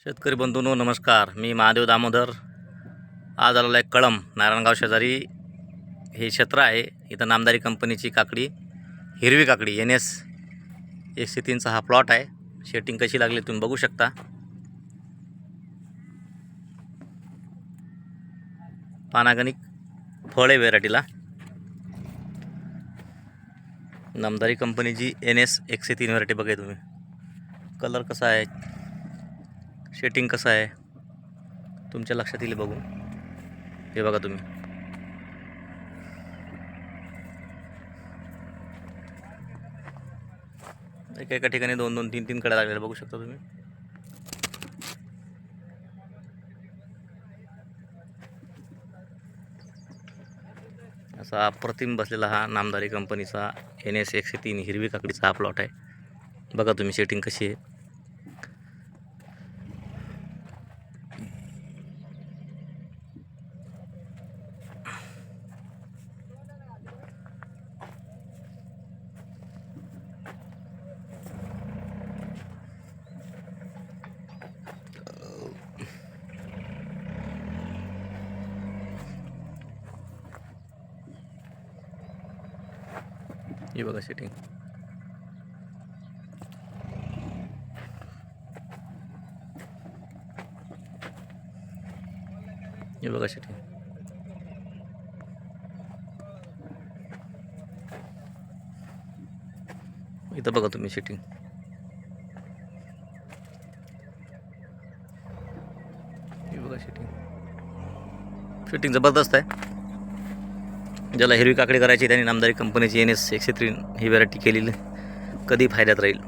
शेतकरी बंधूंनो नमस्कार. मी महादेव दामोदर. आज आलेला आहे कळंब नारायणगाव शेजारी हे क्षेत्र आहे. इथं नामदारी कंपनीची काकडी, हिरवी काकडी NS 103चा हा प्लॉट आहे. शेटिंग कशी लागली तुम्ही बघू शकता. पानागणिक फळ आहे व्हेरायटीला. नामदारी कंपनीची NS 103 व्हेरायटी बघा तुम्ही. कलर कसा आहे, शेटिंग कसं आहे तुमच्या लक्षात येईल बघून. हे बघा तुम्ही. एका ठिकाणी 2-2, 3-3 कडे लागलेले बघू शकता तुम्ही. असा अप्रतिम बसलेला हा नामदारी कंपनीचा NS 103 हिरवी काकडीचा हा प्लॉट आहे. बघा तुम्ही शेटिंग कशी आहे. हे बघा शेटिंग. हे बघा शेटिंग. इथं बघा तुम्ही शेटिंग. हे बघा शेटिंग. शेटिंग जबरदस्त आहे. ज्याला हिरवी काकडी करायची त्यांनी नामदारी कंपनीची NS 103 ही व्हरायटी केलेली कधी फायद्यात राहील.